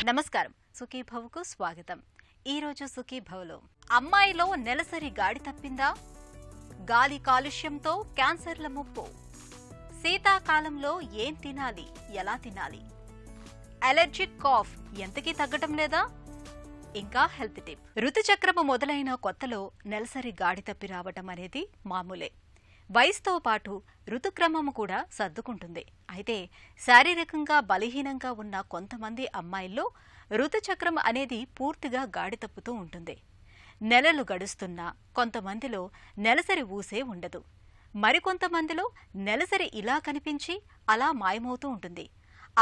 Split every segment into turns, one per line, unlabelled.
నమస్కారం. సుఖీభవకు స్వాగతం. ఈరోజు సుఖీభవలో అమ్మాయిలో నెలసరి గాడి తప్పిందా, గాలి కాలుష్యంతో క్యాన్సర్ల ముప్పు, శీతాకాలంలో ఏం తినాలి, ఎలా తినాలి, అలర్జిక్ కాఫ్ ఎంతకీ తగ్గటం లేదా, ఇంకా హెల్త్ టిప్. ఋతుచక్రము మొదలైన కొత్తలో నెలసరి గాడి తప్పి రావటం అనేది మామూలే. వయసుతో పాటు ఋతుక్రమము కూడా సర్దుకుంటుంది. అయితే శారీరకంగా బలహీనంగా ఉన్న కొంతమంది అమ్మాయిల్లో ఋతుచక్రం అనేది పూర్తిగా గాడి తప్పుతూ ఉంటుంది. నెలలు గడుస్తున్నా కొంతమందిలో నెలసరి ఊసే ఉండదు. మరికొంతమందిలో నెలసరి ఇలా కనిపించి అలా మాయమవుతూ ఉంటుంది.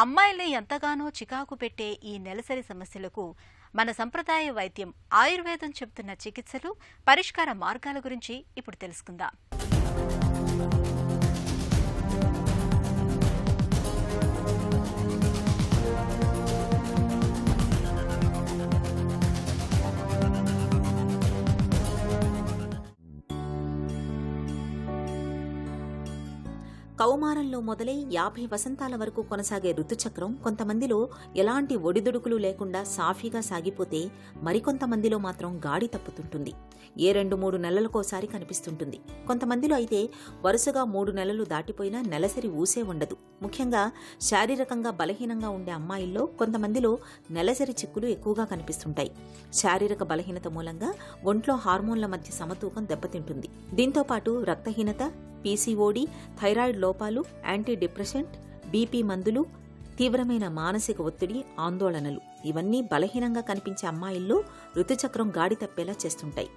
అమ్మాయిల్ని ఎంతగానో చికాకు పెట్టే ఈ నెలసరి సమస్యలకు మన సంప్రదాయ వైద్యం ఆయుర్వేదం చెబుతున్న చికిత్సలు, పరిష్కార మార్గాల గురించి ఇప్పుడు తెలుసుకుందాం.
కౌమారంలో మొదలై 50 వసంతాల వరకు కొనసాగే ఋతుచక్రం కొంతమందిలో ఎలాంటి ఒడిదుడుకులు లేకుండా సాఫీగా సాగిపోతే, మరికొంతమందిలో మాత్రం గాడి తప్పుతుంటుంది. ఏ 2-3 నెలలకోసారి కనిపిస్తుంటుంది. కొంతమందిలో అయితే వరుసగా 3 నెలలు దాటిపోయినా నెలసరి ఊసే ఉండదు. ముఖ్యంగా శారీరకంగా బలహీనంగా ఉండే అమ్మాయిల్లో కొంతమందిలో నెలసరి చిక్కులు ఎక్కువగా కనిపిస్తుంటాయి. శారీరక బలహీనత మూలంగా ఒంట్లో హార్మోన్ల మధ్య సమతూకం దెబ్బతింటుంది. దీంతోపాటు రక్తహీనత, పీసీఓడి, థైరాయిడ్ లోపాలు, యాంటీ డిప్రెసెంట్, బీపీ మందులు, తీవ్రమైన మానసిక ఒత్తిడి, ఆందోళనలు ఇవన్నీ బలహీనంగా కనిపించే అమ్మాయిల్లో ఋతుచక్రం గాడి తప్పేలా చేస్తుంటాయి.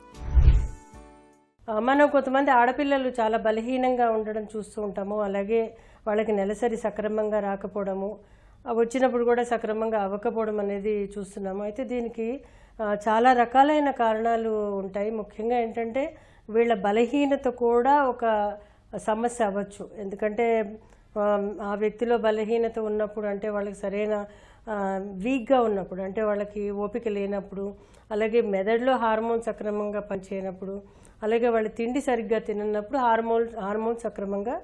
మనం కొంతమంది ఆడపిల్లలు చాలా బలహీనంగా ఉండడం చూస్తూ ఉంటాము. అలాగే వాళ్ళకి నెలసరి సక్రమంగా రాకపోవడము, వచ్చినప్పుడు కూడా సక్రమంగా అవ్వకపోవడం అనేది చూస్తున్నాము. అయితే దీనికి చాలా రకాలైన కారణాలు ఉంటాయి. ముఖ్యంగా ఏంటంటే వీళ్ళ బలహీనత కూడా ఒక సమస్య అవ్వచ్చు. ఎందుకంటే ఆ వ్యక్తిలో బలహీనత ఉన్నప్పుడు, అంటే వాళ్ళకి సరైన వీక్గా ఉన్నప్పుడు, అంటే వాళ్ళకి ఓపిక లేనప్పుడు, అలాగే మెదడులో హార్మోన్ సక్రమంగా పనిచేయనప్పుడు, అలాగే వాళ్ళు తిండి సరిగ్గా తిననప్పుడు హార్మోన్ సక్రమంగా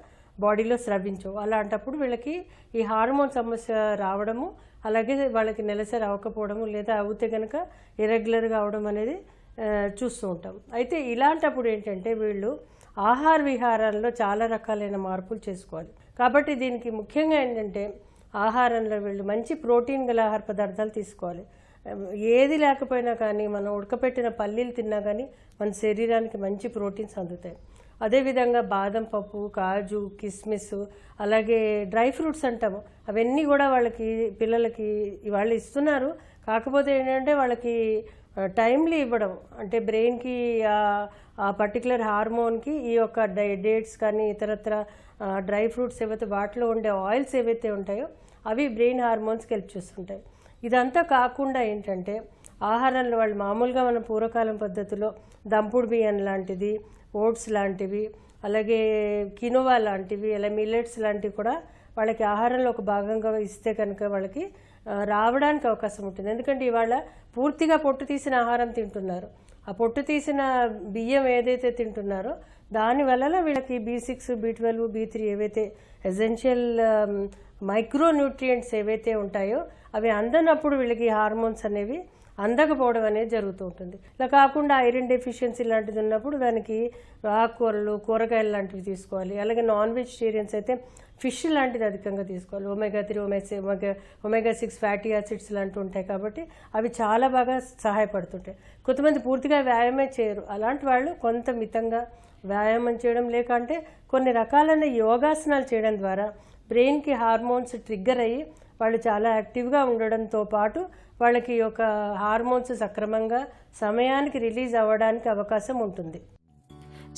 బాడీలో స్రవించవు. అలాంటప్పుడు వీళ్ళకి ఈ హార్మోన్ సమస్య రావడము, అలాగే వాళ్ళకి నెలసరి అవ్వకపోవడము, లేదా అవుతే కనుక ఇరెగ్యులర్గా అవడం అనేది చూస్తూ ఉంటాం. అయితే ఇలాంటప్పుడు ఏంటంటే వీళ్ళు ఆహార విహారాల్లో చాలా రకాలైన మార్పులు చేసుకోవాలి. కాబట్టి దీనికి ముఖ్యంగా ఏంటంటే ఆహారంలో వీళ్ళు మంచి ప్రోటీన్ గల ఆహార పదార్థాలు తీసుకోవాలి. ఏది లేకపోయినా కానీ మనం ఉడకపెట్టిన పల్లీలు తిన్నా కానీ మన శరీరానికి మంచి ప్రోటీన్స్ అందుతాయి. అదేవిధంగా బాదం పప్పు, కాజు, కిస్మిస్, అలాగే డ్రై ఫ్రూట్స్ అంటాము, అవన్నీ కూడా వాళ్ళకి పిల్లలకి వాళ్ళు ఇస్తున్నారు. కాకపోతే ఏంటంటే వాళ్ళకి టైమ్లీ ఇవ్వడం, అంటే బ్రెయిన్కి ఆ పర్టికులర్ హార్మోన్కి ఈ యొక్క డేట్స్ కానీ ఇతరత్ర డ్రై ఫ్రూట్స్ ఏవైతే వాటిలో ఉండే ఆయిల్స్ ఏవైతే ఉంటాయో అవి బ్రెయిన్ హార్మోన్స్కి హెల్ప్ చేస్తుంటాయి. ఇదంతా కాకుండా ఏంటంటే ఆహారంలో వాళ్ళు మామూలుగా మన పూర్వకాలం పద్ధతిలో దంపుడు బియ్యం లాంటిది, ఓట్స్ లాంటివి, అలాగే కినోవా లాంటివి, అలా మిల్లెట్స్ లాంటివి కూడా వాళ్ళకి ఆహారంలో ఒక భాగంగా ఇస్తే కనుక వాళ్ళకి రావడానికి అవకాశం ఉంటుంది. ఎందుకంటే ఇవాళ పూర్తిగా పొట్టు తీసిన ఆహారం తింటున్నారు. ఆ పొట్టు తీసిన బియ్యం ఏదైతే తింటున్నారో దానివల్ల వీళ్ళకి B6, B12, B3 ఏవైతే ఎసెన్షియల్ మైక్రో న్యూట్రియంట్స్ ఏవైతే ఉంటాయో అవి అందనప్పుడు వీళ్ళకి హార్మోన్స్ అనేవి అందకపోవడం అనేది జరుగుతూ ఉంటుంది. ఇలా కాకుండా ఐరన్ డెఫిషియన్సీ లాంటిది ఉన్నప్పుడు దానికి ఆకుకూరలు, కూరగాయలు లాంటివి తీసుకోవాలి. అలాగే నాన్ వెజిటేరియన్స్ అయితే ఫిష్ లాంటిది అధికంగా తీసుకోవాలి. ఒమేగా 3, ఒమేగా 6 ఫ్యాటీ యాసిడ్స్ లాంటివి ఉంటాయి కాబట్టి అవి చాలా బాగా సహాయపడుతుంటాయి. కొంతమంది పూర్తిగా వ్యాయామం చేయరు. అలాంటి వాళ్ళు కొంత మితంగా వ్యాయామం చేయడం, లేకంటే కొన్ని రకాలైన యోగాసనాలు చేయడం ద్వారా బ్రెయిన్కి హార్మోన్స్ ట్రిగ్గర్ అయ్యి వాళ్ళు చాలా యాక్టివ్గా ఉండడంతో పాటు వాళ్ళకి ఒక హార్మోన్స్ సక్రమంగా సమయానికి రిలీజ్ అవ్వడానికి అవకాశం ఉంటుంది.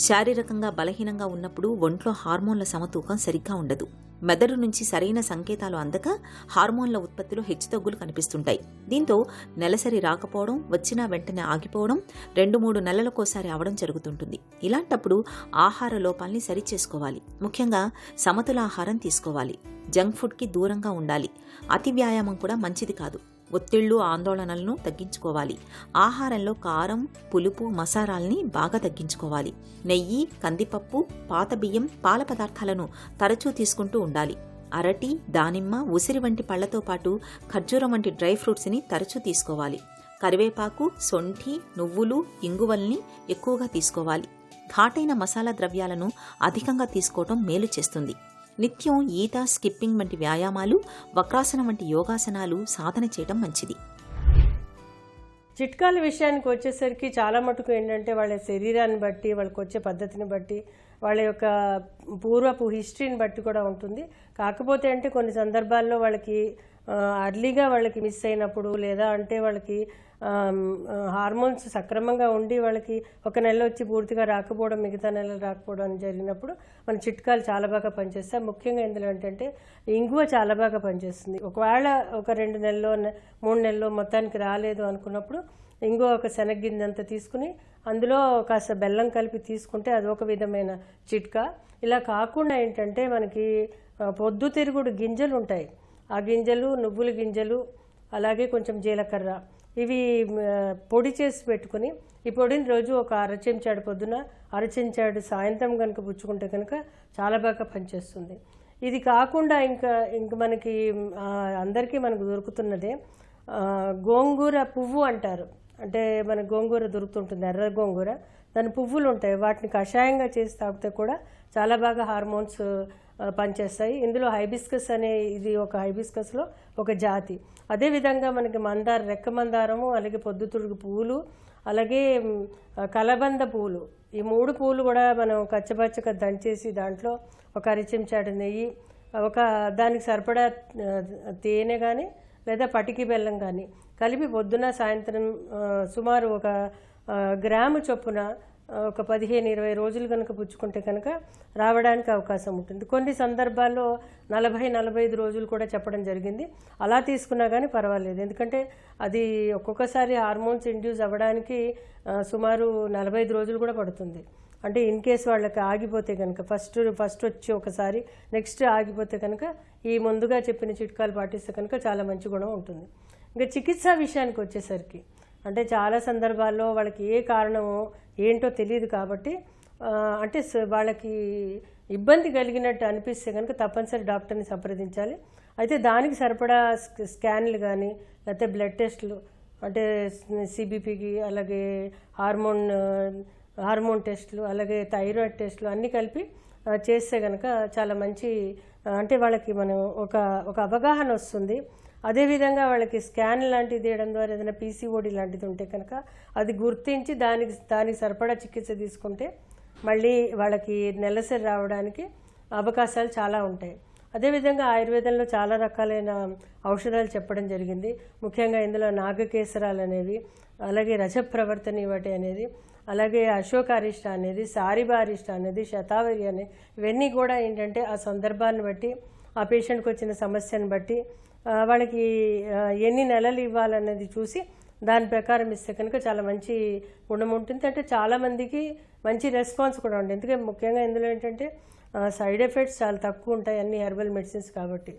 శారీరకంగా బలహీనంగా ఉన్నప్పుడు ఒంట్లో హార్మోన్ల సమతూకం సరిగ్గా ఉండదు. మెదడు నుంచి సరైన సంకేతాలు అందక హార్మోన్ల ఉత్పత్తిలో హెచ్చుతగ్గులు కనిపిస్తుంటాయి. దీంతో నెలసరి రాకపోవడం, వచ్చినా వెంటనే ఆగిపోవడం, 2-3 నెలలకోసారి అవడం జరుగుతుంటుంది. ఇలాంటప్పుడు ఆహార లోపాల్ని సరిచేసుకోవాలి. ముఖ్యంగా సమతుల ఆహారం తీసుకోవాలి. జంక్ ఫుడ్కి దూరంగా ఉండాలి. అతి వ్యాయామం కూడా మంచిది కాదు. ఒత్తిళ్లు, ఆందోళనలను తగ్గించుకోవాలి. ఆహారంలో కారం, పులుపు, మసాలాల్ని బాగా తగ్గించుకోవాలి. నెయ్యి, కందిపప్పు, పాత బియ్యం, పాల పదార్థాలను తరచూ తీసుకుంటూ ఉండాలి. అరటి, దానిమ్మ, ఉసిరి వంటి పళ్లతో పాటు ఖర్జూరం వంటి డ్రై ఫ్రూట్స్ని తరచూ తీసుకోవాలి. కరివేపాకు, సొంఠి, నువ్వులు, ఇంగువల్ని ఎక్కువగా తీసుకోవాలి. ఘాటైన మసాలా ద్రవ్యాలను అధికంగా తీసుకోవటం మేలు చేస్తుంది. నిత్యం ఈత, స్కిప్పింగ్ వంటి వ్యాయామాలు, వక్రాసనం వంటి యోగాసనాలు సాధన చేయటం మంచిది.
చిట్కాల విషయానికి వచ్చేసరికి చాలా మటుకు ఏంటంటే వాళ్ళ శరీరాన్ని బట్టి, వాళ్ళకి వచ్చే పద్ధతిని బట్టి, వాళ్ళ యొక్క పూర్వపు హిస్టరీని బట్టి కూడా ఉంటుంది. కాకపోతే అంటే కొన్ని సందర్భాల్లో వాళ్ళకి అర్లీగా వాళ్ళకి మిస్ అయినప్పుడు, లేదా అంటే వాళ్ళకి హార్మోన్స్ సక్రమంగా ఉండి వాళ్ళకి ఒక నెల వచ్చి పూర్తిగా రాకపోవడం, మిగతా నెలలు రాకపోవడం అని జరిగినప్పుడు మన చిట్కాలు చాలా బాగా పనిచేస్తాయి. ముఖ్యంగా ఇందులో ఏంటంటే ఇంగువ చాలా బాగా పనిచేస్తుంది. ఒకవేళ ఒక 2 నెలల్లో 3 నెలల్లో మొత్తానికి రాలేదు అనుకున్నప్పుడు ఇంగువ ఒక శనగ్గింజంత తీసుకుని అందులో కాస్త బెల్లం కలిపి తీసుకుంటే అదొక విధమైన చిట్కా. ఇలా కాకుండా ఏంటంటే మనకి పొద్దుతిరుగుడు గింజలు ఉంటాయి. ఆ గింజలు, నువ్వుల గింజలు, అలాగే కొంచెం జీలకర్ర, ఇవి పొడి చేసి పెట్టుకుని ఈ పొడిని రోజు ఒక అరచెంచాడు పొద్దున, అరచెంచాడు సాయంత్రం కనుక పుచ్చుకుంటే కనుక చాలా బాగా పనిచేస్తుంది. ఇది కాకుండా ఇంకా మనకి అందరికీ మనకు దొరుకుతున్నదే గోంగూర పువ్వు అంటారు. అంటే మన గోంగూర దొరుకుతుంటుంది, ఎర్ర గోంగూర, దాని పువ్వులు ఉంటాయి. వాటిని కషాయంగా చేసి తాగితే కూడా చాలా బాగా హార్మోన్స్ పనిచేస్తాయి. ఇందులో హైబిస్కస్ అనే ఇది ఒక హైబిస్కస్లో ఒక జాతి. అదేవిధంగా మనకి మందార, రెక్క మందారము, అలాగే పొద్దుతురుగు పువ్వులు, అలాగే కలబంద పువ్వులు, ఈ 3 పువ్వులు కూడా మనం కచ్చపచ్చగా దంచేసి దాంట్లో ఒక అరచెంచాడు నెయ్యి, ఒక దానికి సరిపడా తేనె కానీ లేదా పటికి బెల్లం కానీ కలిపి పొద్దున సాయంత్రం సుమారు ఒక గ్రాము చొప్పున ఒక 15-20 రోజులు కనుక పుచ్చుకుంటే కనుక రావడానికి అవకాశం ఉంటుంది. కొన్ని సందర్భాల్లో 40-45 రోజులు కూడా చెప్పడం జరిగింది. అలా తీసుకున్నా కానీ పర్వాలేదు. ఎందుకంటే అది ఒక్కొక్కసారి హార్మోన్స్ ఇండ్యూస్ అవ్వడానికి సుమారు 45 రోజులు కూడా పడుతుంది. అంటే ఇన్ కేసు వాళ్ళకి ఆగిపోతే కనుక ఫస్ట్ వచ్చి ఒకసారి నెక్స్ట్ ఆగిపోతే కనుక ఈ ముందుగా చెప్పిన చిట్కాలు పాటిస్తే కనుక చాలా మంచి గుణం ఉంటుంది. ఇంకా చికిత్సా విషయానికి వచ్చేసరికి అంటే చాలా సందర్భాల్లో వాళ్ళకి ఏ కారణమో ఏంటో తెలియదు కాబట్టి అంటే వాళ్ళకి ఇబ్బంది కలిగినట్టు అనిపిస్తే కనుక తప్పనిసరి డాక్టర్ని సంప్రదించాలి. అయితే దానికి సరిపడా స్కాన్లు కానీ లేకపోతే బ్లడ్ టెస్టులు, అంటే సిబిపికి, అలాగే హార్మోన్ టెస్టులు, అలాగే థైరాయిడ్ టెస్టులు అన్నీ కలిపి చేస్తే కనుక చాలా మంచి, అంటే వాళ్ళకి మనం ఒక అవగాహన వస్తుంది. అదేవిధంగా వాళ్ళకి స్కాన్ లాంటిది తీయడం ద్వారా ఏదైనా పీసీఓడి లాంటిది ఉంటే కనుక అది గుర్తించి దానికి సరిపడా చికిత్స తీసుకుంటే మళ్ళీ వాళ్ళకి నెలసరి రావడానికి అవకాశాలు చాలా ఉంటాయి. అదేవిధంగా ఆయుర్వేదంలో చాలా రకాలైన ఔషధాలు చెప్పడం జరిగింది. ముఖ్యంగా ఇందులో నాగకేసరాలు అనేవి, అలాగే రజప్రవర్తని వాటి అనేది, అలాగే అశోకారిష్ట అనేది, సారిబారిష్ట అనేది, శతావరి అనేది, ఇవన్నీ కూడా ఏంటంటే ఆ సందర్భాన్ని బట్టి, ఆ పేషెంట్కి వచ్చిన సమస్యను బట్టి వాళ్ళకి ఎన్ని నెలలు ఇవ్వాలన్నది చూసి దాని ప్రకారం ఇస్తే కనుక చాలా మంచి గుణం ఉంటుంది. అంటే చాలామందికి మంచి రెస్పాన్స్ కూడా ఉంటుంది. ఎందుకంటే ముఖ్యంగా ఇందులో ఏంటంటే సైడ్ ఎఫెక్ట్స్ చాలా తక్కువ ఉంటాయి అన్ని హెర్బల్ మెడిసిన్స్ కాబట్టి.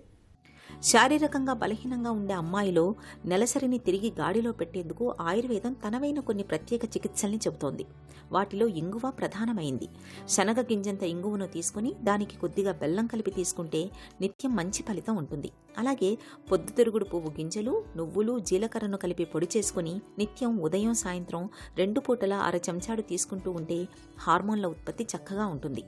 శారీరకంగా బలహీనంగా ఉండే అమ్మాయిలో నెలసరిని తిరిగి గాడిలో పెట్టేందుకు ఆయుర్వేదం తనవైన కొన్ని ప్రత్యేక చికిత్సల్ని చెబుతోంది. వాటిలో ఇంగువ ప్రధానమైంది. శనగ గింజంత ఇంగువను తీసుకుని దానికి కొద్దిగా బెల్లం కలిపి తీసుకుంటే నిత్యం మంచి ఫలితం ఉంటుంది. అలాగే పొద్దుతిరుగుడు పువ్వు గింజలు, నువ్వులు, జీలకర్రను కలిపి పొడి చేసుకుని నిత్యం ఉదయం సాయంత్రం 2 పూటలా అర చెంచాడు తీసుకుంటూ ఉంటే హార్మోన్ల ఉత్పత్తి చక్కగా ఉంటుంది.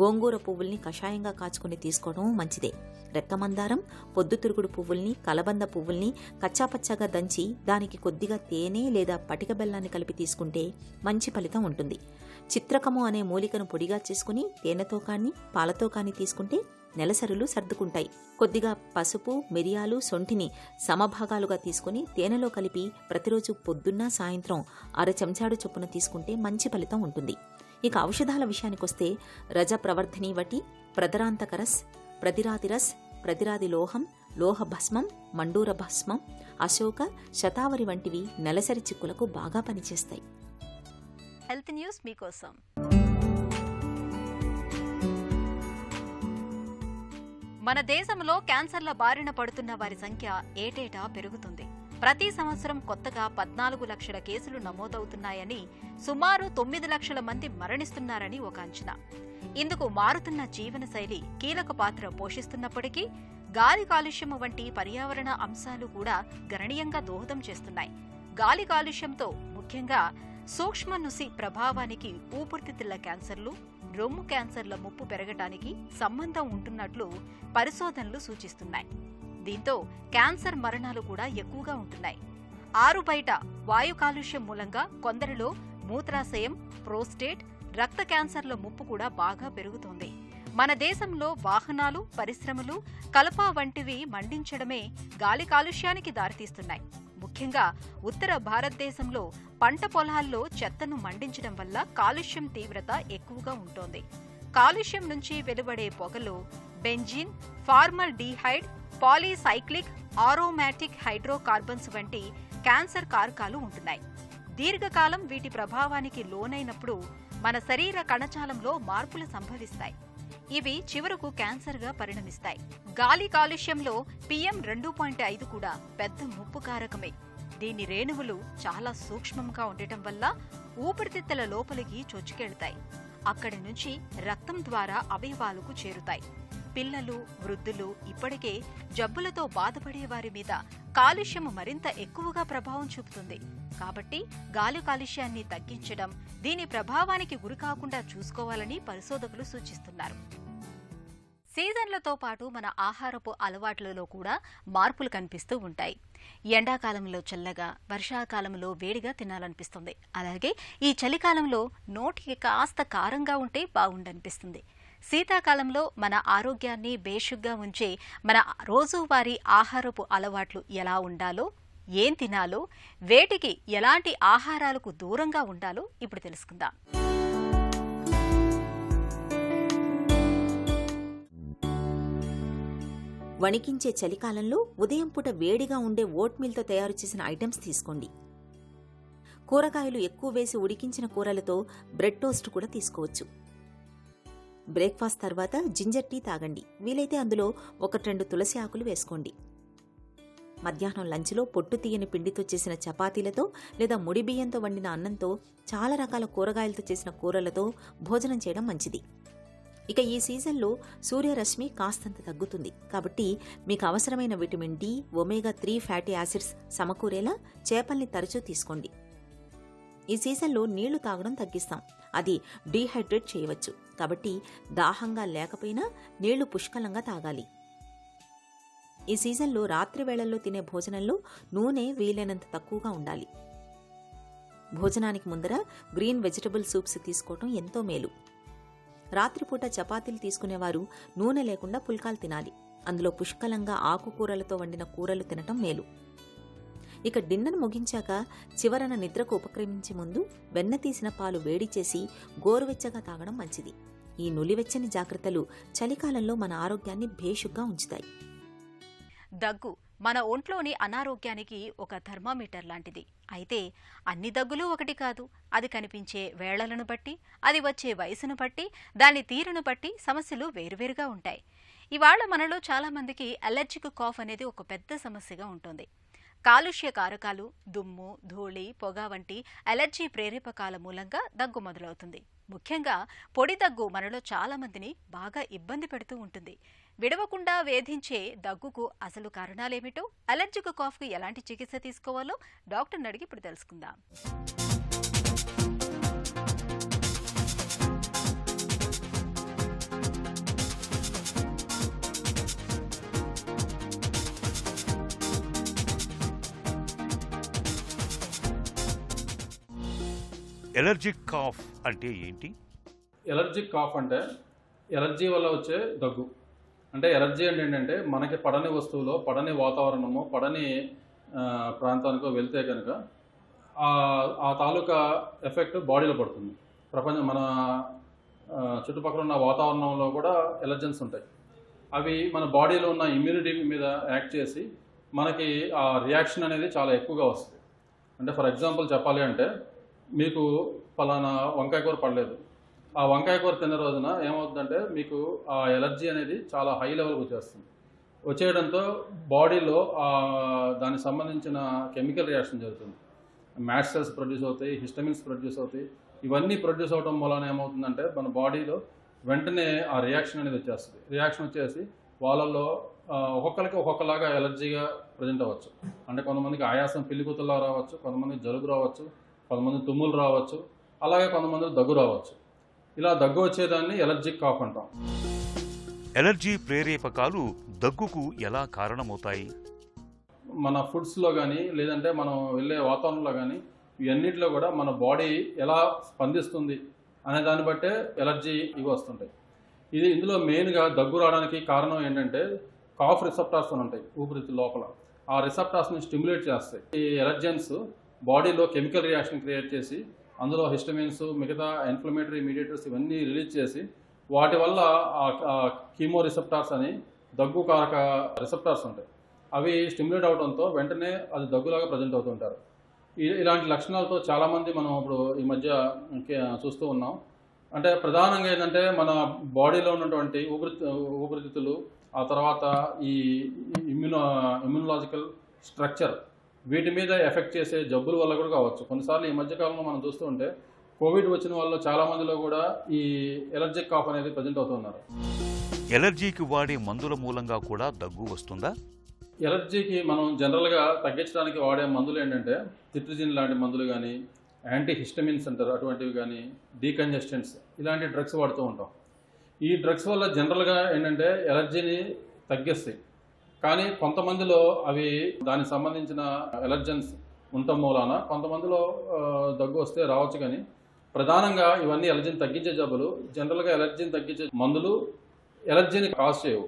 గోంగూర పువ్వుల్ని కషాయంగా కాచుకుని తీసుకోవడం మంచిదే. రెక్కమందారం, పొద్దుతిరుగుడు పువ్వుల్ని, కలబంద పువ్వుల్ని కచ్చాపచ్చాగా దంచి దానికి కొద్దిగా తేనె లేదా పటిక బెల్లాన్ని కలిపి తీసుకుంటే మంచి ఫలితం ఉంటుంది. చిత్రకము అనే మూలికను పొడిగా చేసుకుని తేనెతో కానీ పాలతో కానీ తీసుకుంటే నెలసరులు సర్దుకుంటాయి. కొద్దిగా పసుపు, మిరియాలు, సొంఠిని సమభాగాలుగా తీసుకుని తేనెలో కలిపి ప్రతిరోజు పొద్దున్న సాయంత్రం అర చెంచాడు చొప్పున తీసుకుంటే మంచి ఫలితం ఉంటుంది. ఇక ఔషధాల విషయానికొస్తే రజ ప్రవర్ధిని వటి, ప్రదరాంతకరస్, ప్రతిరాతిరస్, ప్రతిరాది లోహం, లోహ భస్మం, మండూర భస్మం, అశోక, శతావరి వంటివి నెలసరి చిక్కులకు బాగా పనిచేస్తాయి.
హెల్త్ న్యూస్ మీకోసం. మన దేశంలో క్యాన్సర్ల బారిన పడుతున్న వారి సంఖ్య ఏటేటా పెరుగుతుంది. ప్రతి సంవత్సరం కొత్తగా 14 లక్షల కేసులు నమోదవుతున్నాయని, సుమారు 9 లక్షల మంది మరణిస్తున్నారని ఒక అంచనా. ఇందుకు మారుతున్న జీవనశైలి కీలక పాత్ర పోషిస్తున్నప్పటికీ గాలి కాలుష్యం వంటి పర్యావరణ అంశాలు కూడా గణనీయంగా దోహదం చేస్తున్నాయి. గాలి కాలుష్యంతో ముఖ్యంగా సూక్ష్మనుసి ప్రభావానికి ఊపిరితిత్తుల క్యాన్సర్లు, రొమ్ము క్యాన్సర్ల ముప్పు పెరగటానికి సంబంధం ఉంటున్నట్లు పరిశోధనలు సూచిస్తున్నాయి. దీంతో క్యాన్సర్ మరణాలు కూడా ఎక్కువగా ఉంటున్నాయి. ఆరుబయట వాయు కాలుష్యం మూలంగా కొందరిలో మూత్రాశయం, ప్రోస్టేట్, రక్త క్యాన్సర్ల ముప్పు కూడా బాగా పెరుగుతోంది. మన దేశంలో వాహనాలు, పరిశ్రమలు, కలప వంటివి మండించడమే గాలి కాలుష్యానికి దారితీస్తున్నాయి. ముఖ్యంగా ఉత్తర భారతదేశంలో పంట పొలాల్లో చెత్తను మండించడం వల్ల కాలుష్యం తీవ్రత ఎక్కువగా ఉంటోంది. కాలుష్యం నుంచి వెలువడే పొగలో benzene, formaldehyde, polycyclic aromatic hydrocarbons వంటి క్యాన్సర్ కారకాలు ఉంటున్నాయి. దీర్ఘకాలం వీటి ప్రభావానికి లోనైనప్పుడు మన శరీర కణజాలంలో మార్పులు సంభవిస్తాయి. ఇవి చివరకు క్యాన్సర్గా పరిణమిస్తాయి. గాలి కాలుష్యంలో PM2.5 కూడా పెద్ద ముప్పు కారకమే. దీని రేణువులు చాలా సూక్ష్మంగా ఉండటం వల్ల ఊపిరితిత్తుల లోపలికి చొచ్చుకెళ్తాయి. అక్కడి నుంచి రక్తం ద్వారా అవయవాలకు చేరుతాయి. పిల్లలు, వృద్ధులు, ఇప్పటికే జబ్బులతో బాధపడే వారి మీద కాలుష్యం మరింత ఎక్కువగా ప్రభావం చూపుతుంది. కాబట్టి గాలి కాలుష్యాన్ని తగ్గించడం, దీని ప్రభావానికి గురికాకుండా చూసుకోవాలని పరిశోధకులు సూచిస్తున్నారు. సీజన్లతో పాటు మన ఆహారపు అలవాట్లలో కూడా మార్పులు కనిపిస్తూ ఉంటాయి. ఎండాకాలంలో చల్లగా, వర్షాకాలంలో వేడిగా తినాలనిపిస్తుంది. అలాగే ఈ చలికాలంలో నోటికి కాస్త కారంగా ఉంటే బాగుండనిపిస్తుంది. శీతాకాలంలో మన ఆరోగ్యాన్ని బేషుగ్గా ఉంచే మన రోజువారీ ఆహారపు అలవాట్లు ఎలా ఉండాలో, ఏం తినాలో, వేటికి ఎలాంటి ఆహారాలకు దూరంగా ఉండాలో ఇప్పుడు తెలుసుకుందాం.
వణికించే చలికాలంలో ఉదయం పూట వేడిగా ఉండే ఓట్మీల్తో తయారు చేసిన ఐటమ్స్ తీసుకోండి. కూరగాయలు ఎక్కువ వేసి ఉడికించిన కూరలతో బ్రెడ్ టోస్ట్ కూడా తీసుకోవచ్చు. బ్రేక్ఫాస్ట్ తర్వాత జింజర్ టీ తాగండి. వీలైతే అందులో 1-2 తులసి ఆకులు వేసుకోండి. మధ్యాహ్నం లంచ్లో పొట్టు తీయని పిండితో చేసిన చపాతీలతో లేదా ముడి బియ్యంతో వండిన అన్నంతో, చాలా రకాల కూరగాయలతో చేసిన కూరలతో భోజనం చేయడం మంచిది. ఇక ఈ సీజన్లో సూర్యరశ్మి కాస్తంత తగ్గుతుంది. కాబట్టి మీకు అవసరమైన విటమిన్ డి, ఒమేగా-3 ఫ్యాటీ యాసిడ్స్ సమకూరేలా చేపల్ని తరచూ తీసుకోండి. ఈ సీజన్లో నీళ్లు తాగడం తగ్గిస్తాం. అది డీహైడ్రేట్ చేయవచ్చు. కాబట్టి దాహంగా లేకపోయినా నీళ్లు పుష్కలంగా తాగాలి. ఈ సీజన్లో రాత్రి వేళల్లో తినే భోజనంలో నూనె వీలైనంత తక్కువగా ఉండాలి. భోజనానికి ముందర గ్రీన్ వెజిటబుల్ సూప్స్ తీసుకోవటం ఎంతో మేలు. రాత్రిపూట చపాతీలు తీసుకునేవారు నూనె లేకుండా పుల్కాలు తినాలి. అందులో పుష్కలంగా ఆకుకూరలతో వండిన కూరలు తినటం మేలు. ఇక డిన్నర్ ముగించాక చివరన నిద్రకు ఉపక్రమించే ముందు వెన్న తీసిన పాలు వేడి చేసి గోరువెచ్చగా తాగడం మంచిది. ఈ నులివెచ్చని జాగ్రత్తలు చలికాలంలో మన ఆరోగ్యాన్ని భేషుగ్గా ఉంచుతాయి.
దగ్గు మన ఒంట్లోని అనారోగ్యానికి ఒక థర్మామీటర్ లాంటిది. అయితే అన్ని దగ్గులు ఒకటి కాదు. అది కనిపించే వేళలను బట్టి, అది వచ్చే వయసును బట్టి, దాని తీరును బట్టి సమస్యలు వేరువేరుగా ఉంటాయి. ఇవాళ మనలో చాలా మందికి అలర్జిక్ కాఫ్ అనేది ఒక పెద్ద సమస్యగా ఉంటుంది. కాలుష్య కారకాలు, దుమ్ము, ధూళి, పొగ వంటి అలర్జీ ప్రేరేపకాల మూలంగా దగ్గు మొదలవుతుంది. ముఖ్యంగా పొడి దగ్గు మనలో చాలా మందిని బాగా ఇబ్బంది పెడుతూ ఉంటుంది. విడవకుండా వేధించే దగ్గుకు అసలు కారణాలేమిటో, అలర్జిక్ కాఫ్కు ఎలాంటి చికిత్స తీసుకోవాలో డాక్టర్ని అడిగి ఇప్పుడు తెలుసుకుందాం.
ఎలర్జిక్ కాఫ్ అంటే ఏంటి?
ఎలర్జిక్ కాఫ్ అంటే ఎలర్జీ వల్ల వచ్చే దగ్గు. అంటే ఎలర్జీ అంటే ఏంటంటే మనకి పడని వస్తువులో, పడని వాతావరణమో, పడని ప్రాంతానికో వెళ్తే కనుక ఆ తాలూకా ఎఫెక్ట్ బాడీలో పడుతుంది. మన చుట్టుపక్కల ఉన్న వాతావరణంలో కూడా ఎలర్జెన్స్ ఉంటాయి. అవి మన బాడీలో ఉన్న ఇమ్యూనిటీ మీద యాక్ట్ చేసి మనకి ఆ రియాక్షన్ అనేది చాలా ఎక్కువగా వస్తుంది. అంటే ఫర్ ఎగ్జాంపుల్ చెప్పాలి అంటే, మీకు ఫలానా వంకాయ కూర పడలేదు. ఆ వంకాయ కూర తిన్న రోజున ఏమవుతుందంటే మీకు ఆ ఎలర్జీ అనేది చాలా హై లెవెల్కి వచ్చేయడంతో బాడీలో దానికి సంబంధించిన కెమికల్ రియాక్షన్ జరుగుతుంది. మ్యాస్ట్ సెల్స్ ప్రొడ్యూస్ అవుతాయి, హిస్టమిన్స్ ప్రొడ్యూస్ అవుతాయి. ఇవన్నీ ప్రొడ్యూస్ అవడం వలన ఏమవుతుందంటే మన బాడీలో వెంటనే ఆ రియాక్షన్ అనేది వచ్చేస్తుంది. రియాక్షన్ వచ్చేసి వాళ్ళల్లో ఒక్కొక్కరికి ఒక్కొక్కలాగా ఎలర్జీగా ప్రజెంట్ అవ్వచ్చు. అంటే కొంతమందికి ఆయాసం పిల్లికూతుల్లా రావచ్చు, కొంతమందికి జలుబు రావచ్చు, కొంతమంది తుమ్ములు రావచ్చు, అలాగే కొంతమంది దగ్గు రావచ్చు. ఇలా దగ్గు వచ్చేదాన్ని ఎలర్జిక్ కాఫ్ అంటాం.
ఎలర్జీ ప్రేరేపకాలు దగ్గుకు ఎలా కారణమవుతాయి?
మన ఫుడ్స్లో కానీ లేదంటే మనం వెళ్ళే వాతావరణంలో కానీ ఇవన్నిటిలో కూడా మన బాడీ ఎలా స్పందిస్తుంది అనే దాన్ని బట్టే ఎలర్జీ ఇవి వస్తుంటాయి. ఇందులో మెయిన్గా దగ్గు రావడానికి కారణం ఏంటంటే కాఫ్ రిసెప్టార్స్ అని ఉంటాయి ఊపిరితిత్తుల లోపల. ఆ రిసెప్టార్స్ని స్టిమ్యులేట్ చేస్తాయి. ఈ ఎలర్జెన్స్ బాడీలో కెమికల్ రియాక్షన్ క్రియేట్ చేసి అందులో హిస్టమిన్స్, మిగతా ఇన్ఫ్లమేటరీ మీడియేటర్స్ ఇవన్నీ రిలీజ్ చేసి వాటి వల్ల కీమో రిసెప్టార్స్ అని దగ్గు కారక రిసెప్టార్స్ ఉంటాయి. అవి స్టిమ్యులేట్ అవడంతో వెంటనే అది దగ్గులాగా ప్రజెంట్ అవుతుంటారు. ఇలాంటి లక్షణాలతో చాలామంది మనం ఇప్పుడు ఈ మధ్య చూస్తూ ఉన్నాం. అంటే ప్రధానంగా ఏంటంటే మన బాడీలో ఉన్నటువంటి ఊపిరితిత్తులు, ఆ తర్వాత ఈ ఇమ్యూనలాజికల్ స్ట్రక్చర్ వీటి మీద ఎఫెక్ట్ చేసే జబ్బుల వల్ల కూడా కావచ్చు. కొన్నిసార్లు ఈ మధ్యకాలంలో మనం చూస్తూ ఉంటే కోవిడ్ వచ్చిన వాళ్ళు చాలామందిలో కూడా ఈ ఎలర్జిక్ కాఫ్ అనేది ప్రజెంట్ అవుతున్నారు.
ఎలర్జీకి వాడే మందుల మూలంగా కూడా దగ్గు వస్తుందా?
ఎలర్జీకి మనం జనరల్గా తగ్గించడానికి వాడే మందులు ఏంటంటే సిట్రిజిన్ లాంటి మందులు కానీ, యాంటీ హిస్టమిన్స్ అంటారు అటువంటివి కానీ, డీకంజెస్టెంట్స్ ఇలాంటి డ్రగ్స్ వాడుతూ ఉంటాం. ఈ డ్రగ్స్ వల్ల జనరల్గా ఏంటంటే ఎలర్జీని తగ్గిస్తాయి. కానీ కొంతమందిలో అవి దానికి సంబంధించిన ఎలర్జెన్స్ ఉండటం మూలాన కొంతమందిలో దగ్గు వస్తే రావచ్చు. కానీ ప్రధానంగా ఇవన్నీ ఎలర్జీని తగ్గించే జబ్బులు. జనరల్గా ఎలర్జీని తగ్గించే మందులు ఎలర్జీని కాజ్ చేయవు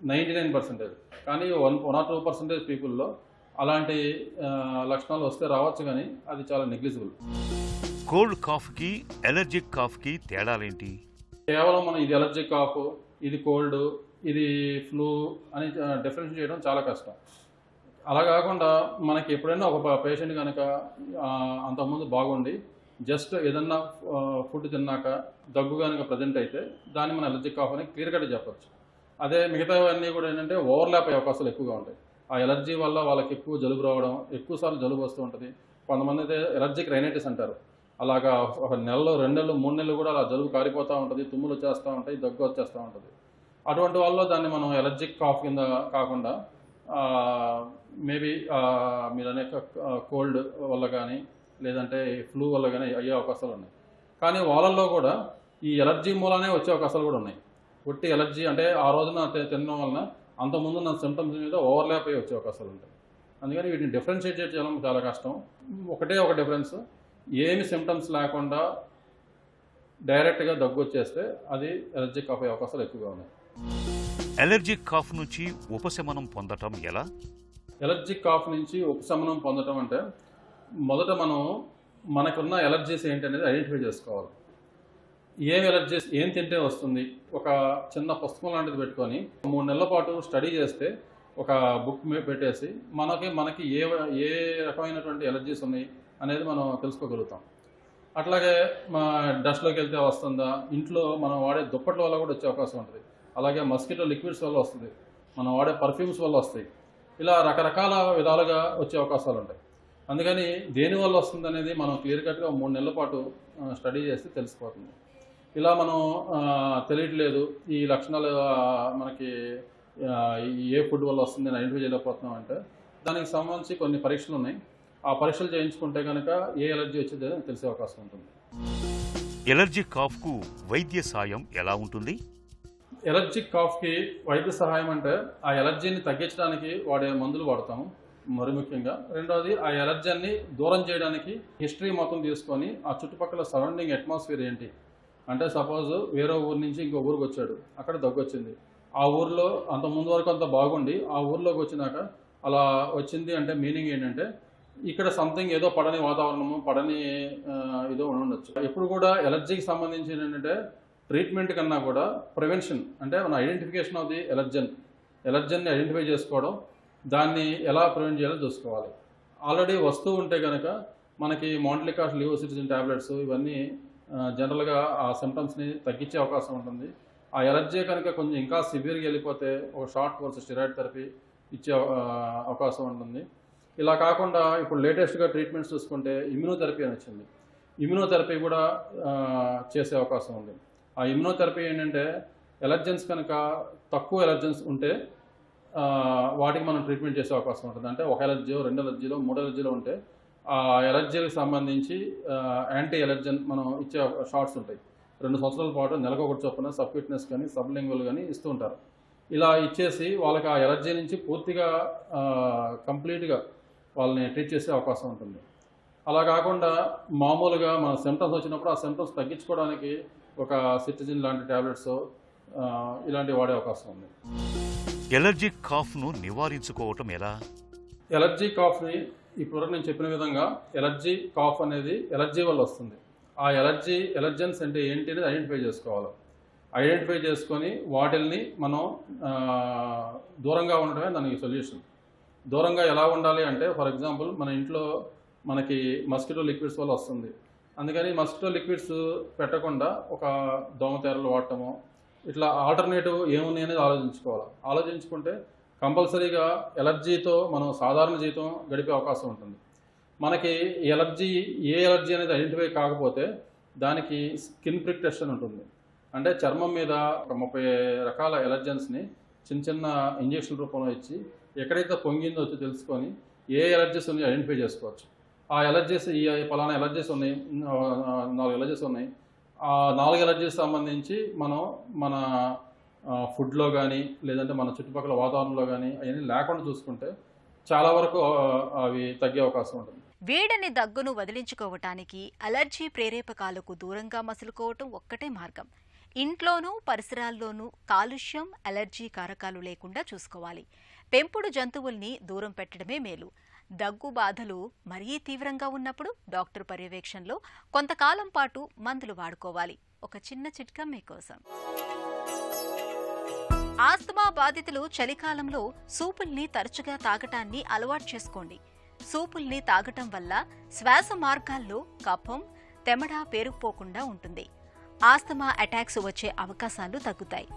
99%. కానీ 1 or 2% పీపుల్లో అలాంటి లక్షణాలు వస్తే రావచ్చు, కానీ అది చాలా నెగ్లిజిబుల్.
కోల్డ్ కాఫ్కి ఎలర్జిక్ కాఫ్కి తేడాలేంటి?
కేవలం మనం ఇది ఎలర్జిక్ కాఫ్, ఇది కోల్డ్, ఇది ఫ్లూ అని డిఫరెన్షియేట్ చేయడం చాలా కష్టం. అలా కాకుండా మనకి ఎప్పుడైనా ఒక పేషెంట్ కనుక అంతకుముందు బాగుండి జస్ట్ ఏదన్నా ఫుడ్ తిన్నాక దగ్గు కనుక ప్రజెంట్ అయితే దాన్ని మనం ఎలర్జిక్ కాఫ్ అని క్లియర్ కట్ చెప్పచ్చు. అదే మిగతావన్నీ కూడా ఏంటంటే ఓవర్లాప్ అయ్యే అవకాశాలు ఎక్కువగా ఉంటాయి. ఆ ఎలర్జీ వల్ల వాళ్ళకి ఎక్కువ జలుబు రావడం, ఎక్కువసార్లు జలుబు వస్తూ ఉంటుంది. కొంతమంది అయితే ఎలర్జిక్ రైనైటిస్ అంటారు. అలాగా ఒక నెలలో 2 నెలలు 3 నెలలు కూడా అలా జలుబు కారిపోతూ ఉంటుంది, తుమ్ములు వచ్చేస్తూ ఉంటాయి, దగ్గు వచ్చేస్తూ ఉంటుంది. అటువంటి వాళ్ళు దాన్ని మనం ఎలర్జిక్ కాఫ్ కింద కాకుండా మేబీ మీరు అనేక కోల్డ్ వల్ల కానీ లేదంటే ఫ్లూ వల్ల కానీ అయ్యే అవకాశాలు ఉన్నాయి. కానీ వాళ్ళల్లో కూడా ఈ ఎలర్జీ మూలనే వచ్చే అవకాశాలు కూడా ఉన్నాయి. ఒట్టి ఎలర్జీ అంటే ఆ రోజున తినడం వలన అంతకుముందు నా సిమ్టమ్స్ మీద ఓవర్లాప్ అయ్యి వచ్చే అవకాశాలు ఉంటాయి. అందుకని వీటిని డిఫరెన్షియేట్ చేయడం చాలా కష్టం. ఒకటే ఒక డిఫరెన్స్, ఏమి సిమ్టమ్స్ లేకుండా డైరెక్ట్గా దగ్గు వచ్చేస్తే అది ఎలర్జిక్ కాఫ్ అయ్యే అవకాశాలు ఎక్కువగా ఉన్నాయి.
ఎలర్జిక్ కాఫ్ నుంచి ఉపశమనం పొందటం ఎలా?
ఎలర్జిక్ కాఫ్ నుంచి ఉపశమనం పొందటం అంటే మొదట మనకున్న ఎలర్జీస్ ఏంటి అనేది ఐడెంటిఫై చేసుకోవాలి. ఏం ఎలర్జీస్ ఏం తింటే వస్తుంది, ఒక చిన్న పుస్తకం లాంటిది పెట్టుకొని 3 నెలల పాటు స్టడీ చేస్తే, ఒక బుక్ పెట్టేసి మనకి ఏ రకమైనటువంటి ఎలర్జీస్ ఉన్నాయి అనేది మనం తెలుసుకోగలుగుతాం. అట్లాగే డస్ట్లోకి వెళ్తే వస్తుందా, ఇంట్లో మనం వాడే దుప్పట్ల వల్ల కూడా వచ్చే అవకాశం ఉంటుంది. అలాగే మస్కిటో లిక్విడ్స్ వల్ల వస్తుంది, మనం వాడే పర్ఫ్యూమ్స్ వల్ల వస్తాయి. ఇలా రకరకాల విధాలుగా వచ్చే అవకాశాలు ఉంటాయి. అందుకని దేనివల్ల వస్తుంది అనేది మనం క్లియర్ కట్గా 3 నెలల పాటు స్టడీ చేస్తే తెలిసిపోతుంది. ఇలా మనం తెలియట్లేదు ఈ లక్షణాలు మనకి ఏ ఫుడ్ వల్ల వస్తుంది అని ఐడెంటిఫై చేయలేకపోతున్నాం అంటే దానికి సంబంధించి కొన్ని పరీక్షలు ఉన్నాయి. ఆ పరీక్షలు చేయించుకుంటే కనుక ఏ ఎలర్జీ వచ్చేది తెలిసే అవకాశం ఉంటుంది.
ఎలర్జిక్ కాఫ్కు వైద్య సాయం ఎలా ఉంటుంది?
ఎలర్జిక్ కాఫ్కి వైద్య సహాయం అంటే ఆ ఎలర్జీని తగ్గించడానికి వాడే మందులు వాడతాము మరి ముఖ్యంగా. రెండవది ఆ ఎలర్జీని దూరం చేయడానికి హిస్టరీ మొత్తం తీసుకొని ఆ చుట్టుపక్కల సరౌండింగ్ అట్మాస్ఫియర్ ఏంటి అంటే, సపోజ్ వేరే ఊరు నుంచి ఇంకో ఊరికి వచ్చాడు, అక్కడ దగ్గు వచ్చింది. ఆ ఊరిలో అంత ముందు వరకు అంత బాగుండి ఆ ఊర్లోకి వచ్చినాక అలా వచ్చింది అంటే మీనింగ్ ఏంటంటే ఇక్కడ సంథింగ్ ఏదో పడని వాతావరణము, పడని ఏదో ఉండొచ్చు. ఎప్పుడు కూడా ఎలర్జీకి సంబంధించి ఏంటంటే ట్రీట్మెంట్ కన్నా కూడా ప్రివెన్షన్ అంటే మన ఐడెంటిఫికేషన్ ఆఫ్ ది ఎలర్జన్ని ఐడెంటిఫై చేసుకోవడం, దాన్ని ఎలా ప్రివెంట్ చేయాలో చూసుకోవాలి. ఆల్రెడీ వస్తూ ఉంటే కనుక మనకి మోంటలికాస్ లివోసిట్రిజిన్ టాబ్లెట్స్ ఇవన్నీ జనరల్గా ఆ సిమ్టమ్స్ని తగ్గించే అవకాశం ఉంటుంది. ఆ ఎలర్జీ కనుక కొంచెం ఇంకా సివియర్గా వెళ్ళిపోతే ఒక షార్ట్ కోర్స్ స్టెరాయిడ్ థెరపీ ఇచ్చే అవకాశం ఉంటుంది. ఇలా కాకుండా ఇప్పుడు లేటెస్ట్గా ట్రీట్మెంట్స్ చూసుకుంటే ఇమ్యూనోథెరపీ అని వచ్చింది. ఇమ్యూనోథెరపీ కూడా చేసే అవకాశం ఉంది. ఆ ఇమ్యునోథెరపీ ఏంటంటే ఎలర్జెన్స్ కనుక తక్కువ ఎలర్జెన్స్ ఉంటే వాటికి మనం ట్రీట్మెంట్ చేసే అవకాశం ఉంటుంది. అంటే 1 ఎలర్జీలో 2 ఎలర్జీలో 3 ఎలర్జీలో ఉంటే ఆ ఎలర్జీలకు సంబంధించి యాంటీ ఎలర్జెన్ మనం ఇచ్చే షార్ట్స్ ఉంటాయి. 2 సంవత్సరాల పాటు నెలకు ఒకటి చొప్పున సబ్క్యూటనస్ కానీ సబ్లింగువల్ కానీ ఇస్తూ ఉంటారు. ఇలా ఇచ్చేసి వాళ్ళకి ఆ ఎలర్జీ నుంచి పూర్తిగా కంప్లీట్గా వాళ్ళని ట్రీట్ చేసే అవకాశం ఉంటుంది. అలా కాకుండా మామూలుగా మన సిమ్టమ్స్ వచ్చినప్పుడు ఆ సిమ్టమ్స్ తగ్గించుకోవడానికి ఒక సిట్రిజిన్ లాంటి ట్యాబ్లెట్స్ ఇలాంటివి వాడే అవకాశం ఉంది.
ఎలర్జిక్ కాఫ్ను నివారించుకోవటం ఎలా?
ఎలర్జీ కాఫ్ని ఇప్పటివరకు నేను చెప్పిన విధంగా ఎలర్జీ కాఫ్ అనేది ఎలర్జీ వల్ల వస్తుంది. ఆ ఎలర్జెన్స్ అంటే ఏంటి అనేది ఐడెంటిఫై చేసుకోవాలి. ఐడెంటిఫై చేసుకొని వాటిల్ని మనం దూరంగా ఉండటమే దానికి సొల్యూషన్. దూరంగా ఎలా ఉండాలి అంటే, ఫర్ ఎగ్జాంపుల్ మన ఇంట్లో మనకి మస్కిటో లిక్విడ్స్ వల్ల వస్తుంది. అందుకని మస్కిటో లిక్విడ్స్ పెట్టకుండా ఒక దోమతెరలు వాడటము, ఇట్లా ఆల్టర్నేటివ్ ఏమున్నాయి అనేది ఆలోచించుకుంటే కంపల్సరీగా ఎలర్జీతో మనం సాధారణ జీవితం గడిపే అవకాశం ఉంటుంది. మనకి ఏ ఎలర్జీ అనేది ఐడెంటిఫై కాకపోతే దానికి స్కిన్ ప్రిక్ టెస్ట్ అని ఉంటుంది. అంటే చర్మం మీద ఒక 30 రకాల ఎలర్జెన్స్ని చిన్న ఇంజెక్షన్ రూపంలో ఇచ్చి ఎక్కడైతే పొంగిందో వచ్చి తెలుసుకొని ఏ ఎలర్జీస్ ఉన్నాయో ఐడెంటిఫై చేసుకోవచ్చు. ఆ ఎలర్జీస్ ఈ పలానా ఎలర్జీస్ ఉన్నాయి, 4 ఎలర్జీస్ ఉన్నాయి. ఆ 4 ఎలర్జీస్ సంబంధించి మనం మన ఫుడ్లో కానీ లేదంటే మన చుట్టుపక్కల వాతావరణంలో కానీ అవన్నీ లేకుండా చూసుకుంటే చాలా వరకు అవి తగ్గే అవకాశం ఉంటుంది.
వేడని దగ్గును వదిలించుకోవటానికి అలర్జీ ప్రేరేపకాలకు దూరంగా మసులుకోవటం ఒక్కటే మార్గం. ఇంట్లోనూ పరిసరాల్లోనూ కాలుష్యం, అలర్జీ కారకాలు లేకుండా చూసుకోవాలి. పెంపుడు జంతువుల్ని దూరం పెట్టడమే మేలు. దగ్గు బాధలు మరీ తీవ్రంగా ఉన్నప్పుడు డాక్టర్ పర్యవేక్షణలో కొంతకాలం పాటు మందులు వాడుకోవాలి. ఒక చిన్న చిట్కా మీకోసం. ఆస్తమా బాధితులు చలికాలంలో సూపుల్ని తరచుగా తాగటాన్ని అలవాటు చేసుకోండి. సూపుల్ని తాగటం వల్ల శ్వాస మార్గాల్లో కఫం, తెమడ పేరుకుపోకుండా ఉంటుంది. ఆస్తమా అటాక్స్ వచ్చే అవకాశాలు తగ్గుతాయి.